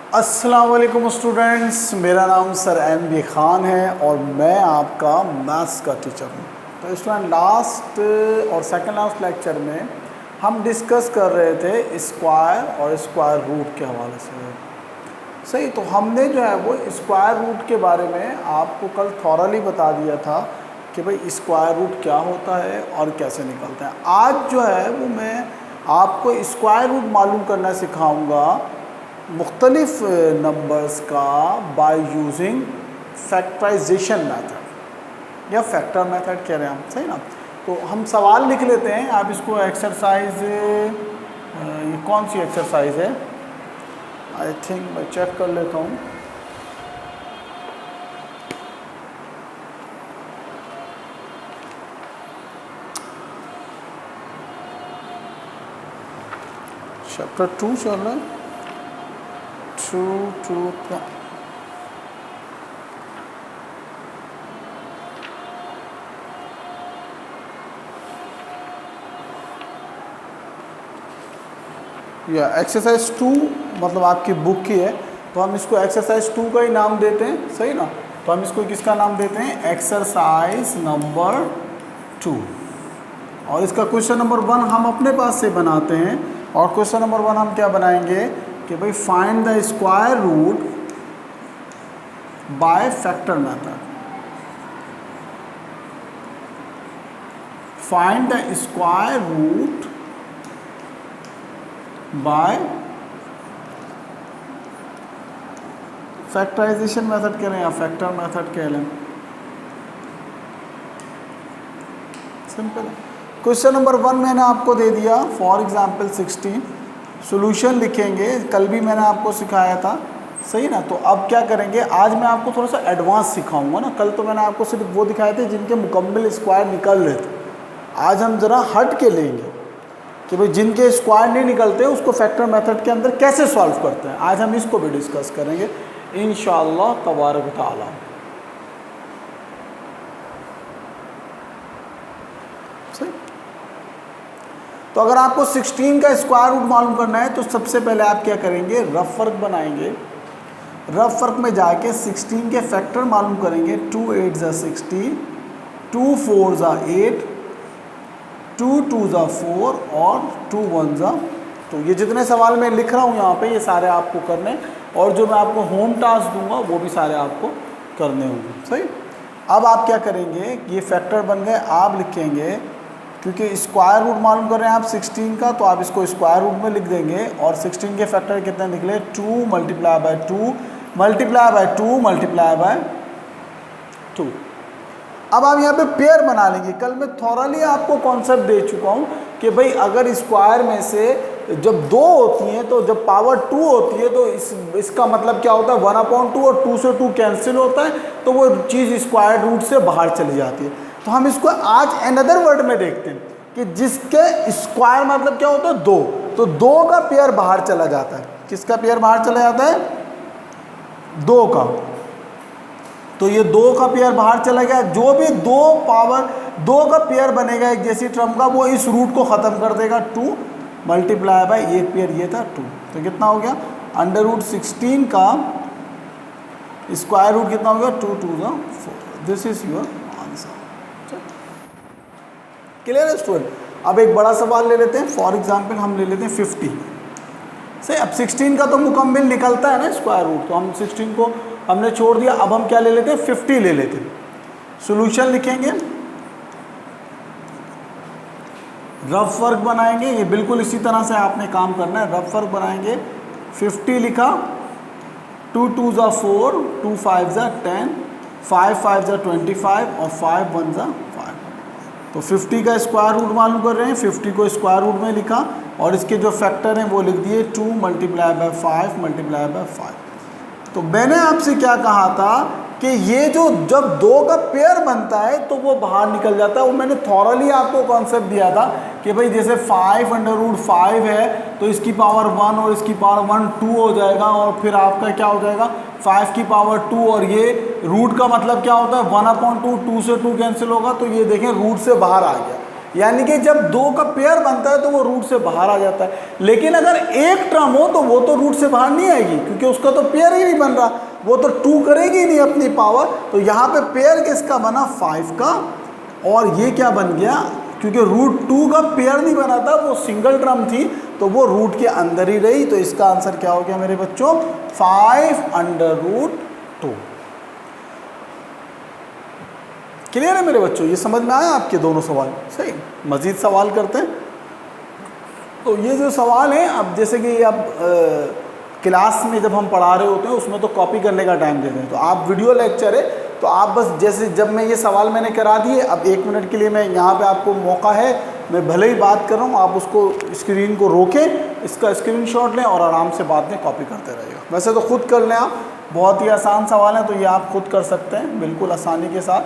अस्सलाम वालेकुम स्टूडेंट्स, मेरा नाम सर MB ख़ान है और मैं आपका मैथ्स का टीचर हूँ। तो स्टूडेंट लास्ट और सेकंड लास्ट लेक्चर में हम डिस्कस कर रहे थे स्क्वायर और स्क्वायर रूट के हवाले से। सही, तो हमने जो है वो स्क्वायर रूट के बारे में आपको कल थॉरली बता दिया था कि भाई स्क्वायर रूट क्या होता है और कैसे निकलते हैं। आज जो है वो मैं आपको स्क्वायर रूट मालूम करना सिखाऊँगा मुख्तलिफ नंबर्स का बाय यूजिंग फैक्टराइजेशन मेथड या फैक्टर मेथड कह रहे हैं हम, सही ना। तो हम सवाल लिख लेते हैं, आप इसको एक्सरसाइज, ये कौन सी एक्सरसाइज है, आई थिंक मैं चेक कर लेता हूँ। चैप्टर 2 चल रहा है, 2 या एक्सरसाइज 2 मतलब आपकी बुक की है, तो हम इसको एक्सरसाइज 2 का ही नाम देते हैं, सही ना। तो हम इसको किसका नाम देते हैं, एक्सरसाइज नंबर 2। और इसका क्वेश्चन नंबर 1 हम अपने पास से बनाते हैं। और क्वेश्चन नंबर 1 हम क्या बनाएंगे कि भाई find the square root by factor method. Find the square root by factorization method कह लें या फैक्टर मेथड कह लें, सिंपल है। क्वेश्चन नंबर 1 मैंने आपको दे दिया, फॉर एग्जांपल 16। सॉल्यूशन लिखेंगे, कल भी मैंने आपको सिखाया था, सही ना। तो अब क्या करेंगे, आज मैं आपको थोड़ा सा एडवांस सिखाऊंगा ना। कल तो मैंने आपको सिर्फ वो दिखाए थे जिनके मुकम्मल स्क्वायर निकल रहे थे। आज हम ज़रा हट के लेंगे कि भाई जिनके स्क्वायर नहीं निकलते उसको फैक्टर मेथड के अंदर कैसे सॉल्व करते हैं। आज हम इसको भी डिस्कस करेंगे इंशाअल्लाह तबारक व तआला। सही, तो अगर आपको 16 का स्क्वायर रूट मालूम करना है तो सबसे पहले आप क्या करेंगे, रफ वर्क बनाएंगे। रफ वर्क में जाके 16 के फैक्टर मालूम करेंगे। 2 8 ज़ा 16, 2 4 ज़ा 8, 2 2 ज़ा 4 और 2 1 ज़ा 2। ये जितने सवाल मैं लिख रहा हूँ यहाँ पे ये सारे आपको करने, और जो मैं आपको होम टास्क दूंगा वो भी सारे आपको करने होंगे। सही, अब आप क्या करेंगे, ये फैक्टर बन गए, आप लिखेंगे क्योंकि स्क्वायर रूट मालूम कर रहे हैं आप 16 का, तो आप इसको स्क्वायर रूट में लिख देंगे। और 16 के फैक्टर कितने निकले, 2 multiply by 2 multiply by 2 multiply by 2। अब आप यहाँ पे पेयर बना लेंगे। कल मैं थॉरली आपको कॉन्सेप्ट दे चुका हूँ कि भाई अगर स्क्वायर में से जब 2 होती हैं तो जब पावर 2 होती है तो इसका मतलब क्या होता है, 1/2 और 2 से 2 कैंसिल होता है, तो वो चीज़ स्क्वायर रूट से बाहर चली जाती है। तो हम इसको आज अनदर वर्ड में देखते हैं कि जिसके स्क्वायर मतलब क्या होता है, 2, तो 2 का पेयर बाहर चला जाता है। किसका पेयर बाहर चला जाता है, 2 का। तो ये 2 का पेयर बाहर चला गया। जो भी 2 पावर 2 का पेयर बनेगा एक जैसी टर्म का, वो इस रूट को ख़त्म कर देगा। 2 मल्टीप्लाई बाय एक पेयर ये था 2, तो कितना हो गया, √16 का स्क्वायर रूट कितना हो गया, 2 2 ज़ा 4। This is your answer. Clear है स्टूडेंट। अब एक बड़ा सवाल ले लेते हैं, फॉर एग्जांपल हम ले लेते हैं 50। सही, अब 16 का तो मुकम्मल निकलता है ना स्क्वायर रूट, तो हम 16 को हमने छोड़ दिया। अब हम क्या ले लेते हैं, 50 ले लेते हैं। सॉल्यूशन लिखेंगे, रफ वर्क बनाएंगे। ये बिल्कुल इसी तरह से आपने काम करना है, रफ वर्क बनाएंगे। 50 लिखा, 2 2 ज़ा 4, 2 5 ज़ा 10, 5 5 ज़ा 25 और 5 1 ज़ा 5। तो 50 का स्क्वायर रूट मालूम कर रहे हैं, 50 को स्क्वायर रूट में लिखा और इसके जो फैक्टर हैं वो लिख दिए, 2 मल्टीप्लाई बाय 5 मल्टीप्लाई बाय 5। तो मैंने आपसे क्या कहा था कि ये जो जब 2 का पेयर बनता है तो वो बाहर निकल जाता है। वो मैंने थॉरली आपको कॉन्सेप्ट दिया था कि भाई जैसे 5√5 है तो इसकी पावर 1 और इसकी पावर 1 2 हो जाएगा, और फिर आपका क्या हो जाएगा 5 की पावर 2, और ये रूट का मतलब क्या होता है 1/2, 2 से 2 कैंसिल होगा, तो ये देखें रूट से बाहर आ गया। यानी कि जब 2 का पेयर बनता है तो वो रूट से बाहर आ जाता है। लेकिन अगर एक टर्म हो तो वो तो रूट से बाहर नहीं आएगी, क्योंकि उसका तो पेयर ही नहीं बन रहा, वो तो 2 करेगी नहीं अपनी पावर। तो यहाँ पे पेयर किसका बना, 5 का, और ये क्या बन गया, क्योंकि रूट 2 का पेयर नहीं बना था, वो सिंगल टर्म थी, तो वो रूट के अंदर ही रही। तो इसका आंसर क्या हो गया मेरे बच्चों, 5√2। क्लियर है मेरे बच्चों, ये समझ में आया आपके दोनों सवाल? सही, मजीद सवाल करते हैं। तो ये जो सवाल है, अब जैसे कि अब क्लास में जब हम पढ़ा रहे होते हैं उसमें तो कॉपी करने का टाइम देते हैं, तो आप वीडियो लेक्चर है तो आप बस जैसे जब मैं ये सवाल मैंने करा दिए, अब 1 मिनट के लिए मैं यहाँ पे आपको मौका है, मैं भले ही बात कर रहा हूँ, आप उसको स्क्रीन को रोकें, इसका स्क्रीनशॉट लें और आराम से बाद में कॉपी करते रहिएगा। वैसे तो खुद कर लें आप, बहुत ही आसान सवाल है, तो ये आप खुद कर सकते हैं बिल्कुल आसानी के साथ।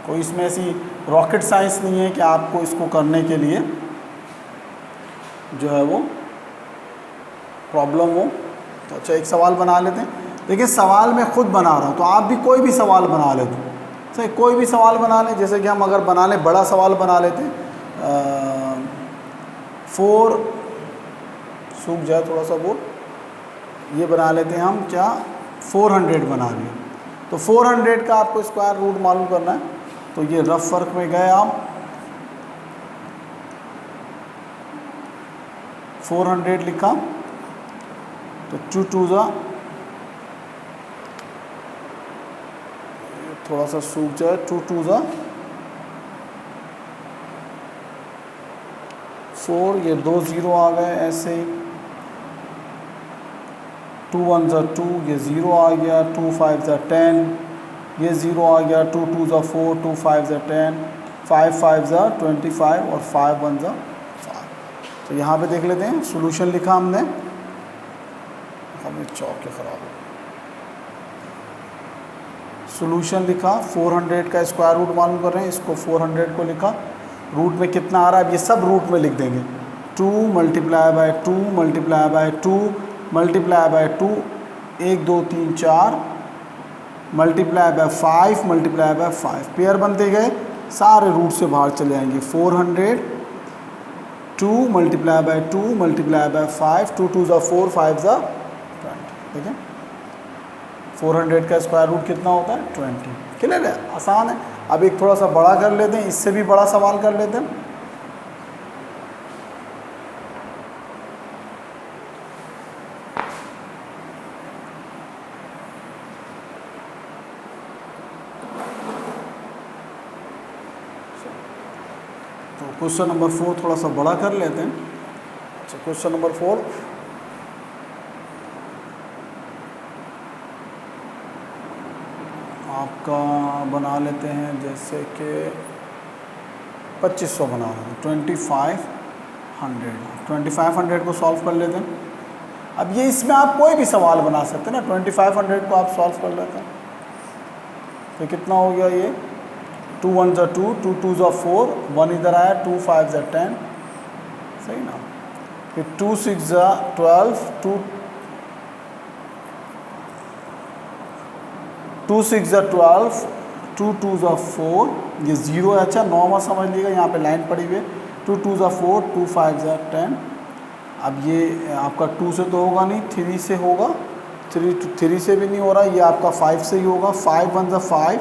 कोई इसमें ऐसी रॉकेट साइंस नहीं है कि आपको इसको करने के लिए जो है वो प्रॉब्लम हो। तो अच्छा, एक सवाल बना लेते हैं। देखिए सवाल मैं खुद बना रहा हूँ, तो आप भी कोई भी सवाल बना लेते हैं। सही, कोई भी सवाल बना लें। जैसे कि हम अगर बना लें, बड़ा सवाल बना लेते हैं, 4 सूख जाए थोड़ा सा वो, ये बना लेते हैं हम, क्या 400 बना लिया। तो 400 का आपको स्क्वायर रूट मालूम करना है। तो ये रफ वर्क में गए आप, 400 लिखा, तो 2 2 जा, थोड़ा सा सूख जाए, 2 2 जा 4, ये 2 0 आ गए ऐसे ही, 2 1 जा 2, ये 0 आ गया, 2 5 जा 10, ये 0 आ गया, 2 2 जा 4, 2 5 जा 10, 5 5 जा 25 और 5 1 जा 5। तो यहाँ पे देख लेते हैं, सॉल्यूशन लिखा हमने, हमें चौक के ख़राब हो, सॉल्यूशन लिखा, 400 का स्क्वायर रूट मालूम कर रहे हैं, इसको 400 को लिखा, रूट में कितना आ रहा है अब ये सब रूट में लिख देंगे, 2 multiply by 2 multiply by 2 multiply by 2, 1 2 3 4 multiply by 5 multiply by 5, pair बनते गए, सारे रूट से बाहर चले जाएंगे। 400 2 मल्टीप्लाई बाय 2 मल्टीप्लाई बाय 5, 2 2 जा 4, 5 जा 20। ठीक है, 400 का स्क्वायर रूट कितना होता है, 20। क्लियर है, आसान है। अब एक थोड़ा सा बड़ा कर लेते हैं, इससे भी बड़ा सवाल कर लेते हैं। तो क्वेश्चन नंबर 4 थोड़ा सा बड़ा कर लेते हैं। अच्छा, क्वेश्चन नंबर 4, आपका बना लेते हैं, जैसे कि 2500 बना रहे हैं, 2500 को सॉल्व कर लेते हैं। अब ये इसमें आप कोई भी सवाल बना सकते हैं ना, 2500 को आप सॉल्व कर लेते हैं। तो कितना हो गया ये, 2 1 जा 2, 2 2 जा 4, 1 इधर आया, 2 5 जा 10, सही ना। फिर 2 6 जा 12, 2 6 जा 12, 2 2 जा 4, ये 0 है। अच्छा, 9 में समझ लीजिएगा, यहाँ पे लाइन पड़ी हुई है, 2 2 जा 4, 2 5 जा 10। अब ये आपका 2 से तो होगा नहीं, 3 से होगा, 3 से भी नहीं हो रहा, ये आपका 5 से ही होगा, 5 1 जा 5,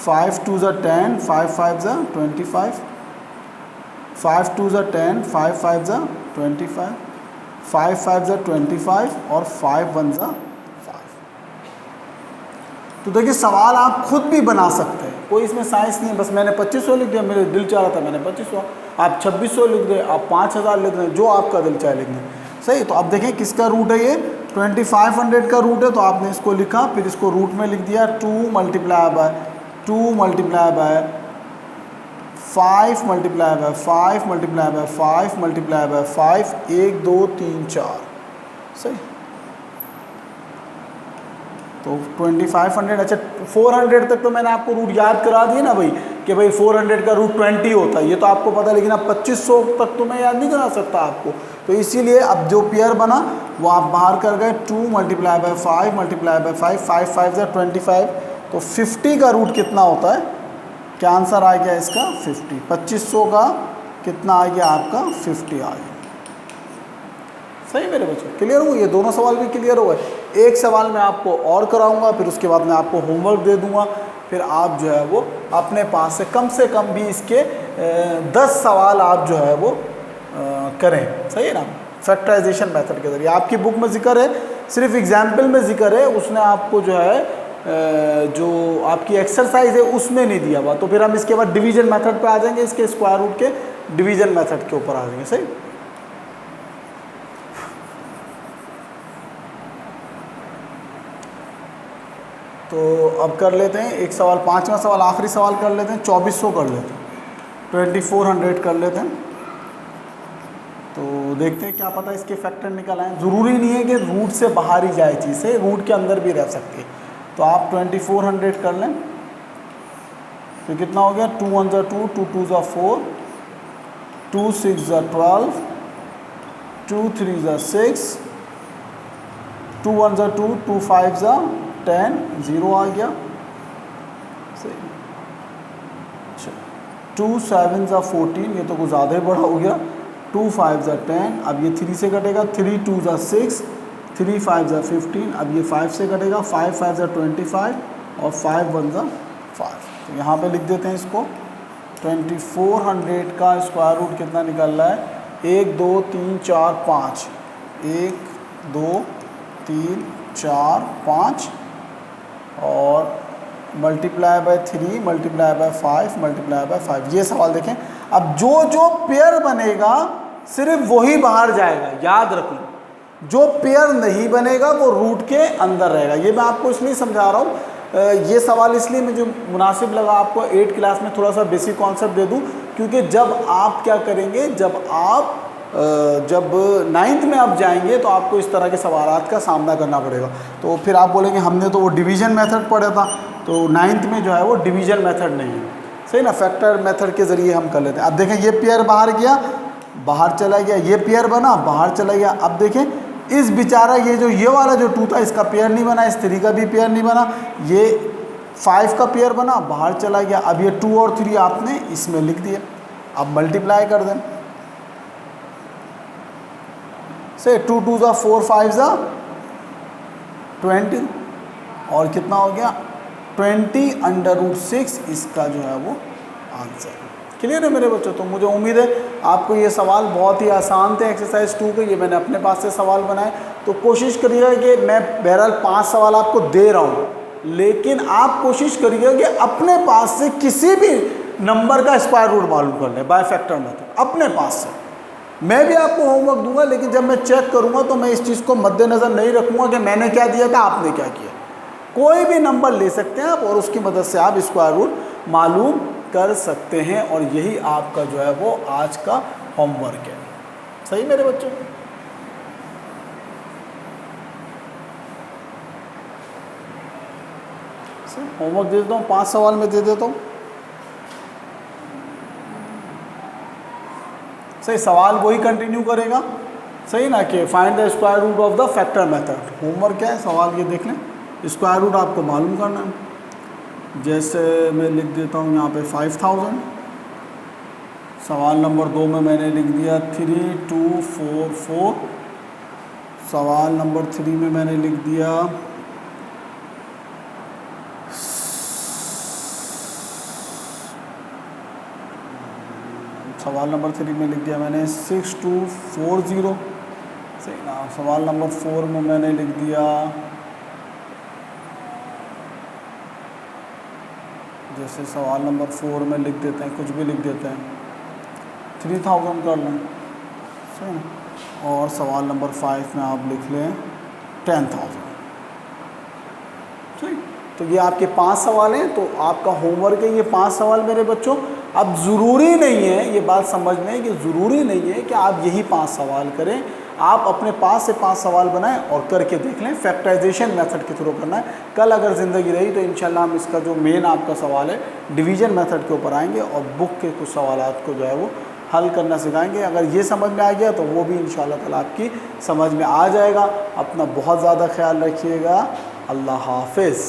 5 2 जा 10, 5 5 जा 25, 5 2 जा 10, 5 5 जा 25, 5 5 जा 25 और 5 1 जा 5। तो देखिए सवाल आप खुद भी बना सकते हैं, कोई इसमें साइंस नहीं है। बस मैंने 2500 लिख दिया, मेरे दिल चाह रहा था मैंने 2500, आप 2600 लिख दें, आप 5000 लिख दें, जो आपका दिल चाहे लिख दें। सही, तो अब देखें किसका रूट है ये, 2500 का रूट है, तो आपने इसको लिखा, फिर इसको रूट में लिख दिया, 2 multiply by 2 multiply by 5 multiply by 5 multiply by 5 multiply by 5, 1 2 3 4। सही, तो 2500। अच्छा, 400 तक तो मैंने आपको रूट याद करा दिए ना भाई, कि भाई 400 का रूट 20 होता है, ये तो आपको पता है। लेकिन अब 2500 तक तो मैं याद नहीं करा सकता आपको, तो इसीलिए अब जो पेयर बना वो आप बाहर कर गए, 2 मल्टीप्लाई बाय 5 मल्टीप्लाई बाय 5, 5 5 जा 25, तो 50 का रूट कितना होता है, क्या आंसर आ गया इसका 50। 2500 का कितना आ गया आपका 50 आ गया। सही मेरे बच्चों, क्लियर हो? ये दोनों सवाल भी क्लियर हो गए। एक सवाल मैं आपको और कराऊंगा, फिर उसके बाद मैं आपको होमवर्क दे दूंगा, फिर आप जो है वो अपने पास से कम भी इसके 10 सवाल आप जो है वो करें। सही है ना? फैक्टराइजेशन मेथड के जरिए आपकी बुक में जिक्र है, सिर्फ एग्जाम्पल में जिक्र है, उसने आपको जो है जो आपकी एक्सरसाइज है उसमें नहीं दिया हुआ। तो फिर हम इसके बाद डिवीजन मेथड पे आ जाएंगे, इसके स्क्वायर रूट के डिवीजन मेथड के ऊपर आ जाएंगे। सही, तो अब कर लेते हैं एक सवाल, 5वां सवाल, आखिरी सवाल कर लेते हैं। 2400 कर लेते हैं, 2400 कर लेते हैं। तो देखते हैं, क्या पता इसके फैक्टर निकल आए। ज़रूरी नहीं है कि रूट से बाहर ही जाए चीज़, से रूट के अंदर भी रह सकती है। तो आप 2400 कर लें, तो कितना हो गया? 2 1 ज़ा 2, 2 2 ज़ा 4, 2 6 ज़ा 12, 2 3 ज़ा 6, 2 1 ज़ा 2, 2 5 ज़ा 10, 0 आ गया। सही, 2 7 ज़ा 14, ये तो कुछ ज़्यादा ही बड़ा हो गया। 2 5 ज़ा 10, अब ये 3 से कटेगा। 3 2 ज़ा 6, 3 5 ज़ा 15, अब ये 5 से कटेगा। 5 5 ज़ा 25 और 5 1 ज़ा 5। तो यहाँ पे लिख देते हैं इसको। 2400 का स्क्वायर रूट कितना निकल रहा है? 1 2 3 4 5, 1 2 3 4 5 और multiply by 3 multiply by 5 multiply by 5। ये सवाल देखें। अब जो जो पेयर बनेगा सिर्फ वही बाहर जाएगा, याद रखना। जो पेयर नहीं बनेगा वो रूट के अंदर रहेगा। ये मैं आपको इसलिए समझा रहा हूँ, ये सवाल इसलिए मुझे मुनासिब लगा आपको 8th क्लास में थोड़ा सा बेसिक कॉन्सेप्ट दे दूँ, क्योंकि जब आप क्या करेंगे, जब 9th में आप जाएंगे तो आपको इस तरह के सवालात का सामना करना पड़ेगा। तो फिर आप बोलेंगे हमने तो वो डिवीज़न मेथड पढ़ा था, तो 9th में जो है वो डिवीज़न मेथड नहीं है। सही ना? फैक्टर मेथड के ज़रिए हम कर लेते हैं। अब देखें, ये पेयर बाहर गया, बाहर चला गया, ये पेयर बना, बाहर चला गया। अब देखें इस बेचारा ये वाला जो 2 था इसका पेयर नहीं बना, इस 3 का भी पेयर नहीं बना, ये 5 का पेयर बना, बाहर चला गया। अब ये 2 और 3 आपने इसमें लिख दिया। अब मल्टीप्लाई कर दें, से 2 2 ज़ा 4 5 ज़ा 20 और कितना हो गया 20√6 इसका जो है वो आंसर। क्लियर है मेरे बच्चों? तो मुझे उम्मीद है आपको ये सवाल बहुत ही आसान थे। एक्सरसाइज 2 के ये मैंने अपने पास से सवाल बनाए। तो कोशिश करिएगा कि मैं बहरहाल 5 सवाल आपको दे रहा हूँ, लेकिन आप कोशिश करिएगा कि अपने पास से किसी भी नंबर का स्क्वायर रूट मालूम कर लें बाय फैक्टर मेथड अपने पास से। मैं भी आपको होमवर्क दूंगा, लेकिन जब मैं चेक करूंगा तो मैं इस चीज़ को मद्देनज़र नहीं रखूंगा कि मैंने क्या दिया था आपने क्या किया। कोई भी नंबर ले सकते हैं आप और उसकी मदद से आप स्क्वायर रूट मालूम कर सकते हैं, और यही आपका जो है वो आज का होमवर्क है। सही मेरे बच्चों? होमवर्क दे देता हूँ, 5 सवाल में दे देता हूँ। सही, सवाल वही कंटिन्यू करेगा। सही ना? कि find the square root of the factor method. Homework क्या है? सवाल ये देख लें, स्क्वायर रूट आपको मालूम करना है। जैसे मैं लिख देता हूँ यहाँ पे 5000। सवाल नंबर 2 में मैंने लिख दिया 3244। सवाल नंबर 3 में मैंने लिख दिया मैंने 6240। सही ना? सवाल नंबर 4 में मैंने लिख दिया, जैसे सवाल नंबर 4 में लिख देते हैं, कुछ भी लिख देते हैं, 3000 कर लें। सही ना? और सवाल नंबर 5 में आप लिख लें 10,000। ठीक, तो ये आपके 5 सवाल हैं। तो आपका होमवर्क है ये 5 सवाल मेरे बच्चों। अब ज़रूरी नहीं है, ये बात समझ लें कि ज़रूरी नहीं है कि आप यही 5 सवाल करें। आप अपने पास से 5 सवाल बनाएं और करके देख लें। फैक्टराइजेशन मेथड के थ्रू करना है। कल अगर ज़िंदगी रही तो इंशाल्लाह हम इसका जो मेन आपका सवाल है डिवीज़न मेथड के ऊपर आएंगे और बुक के कुछ सवालात को जो है वो हल करना सिखाएंगे। अगर ये समझ में आ गया तो वो भी इंशाल्लाह ताला आपकी समझ में आ जाएगा। अपना बहुत ज़्यादा ख्याल रखिएगा। अल्लाह हाफिज़।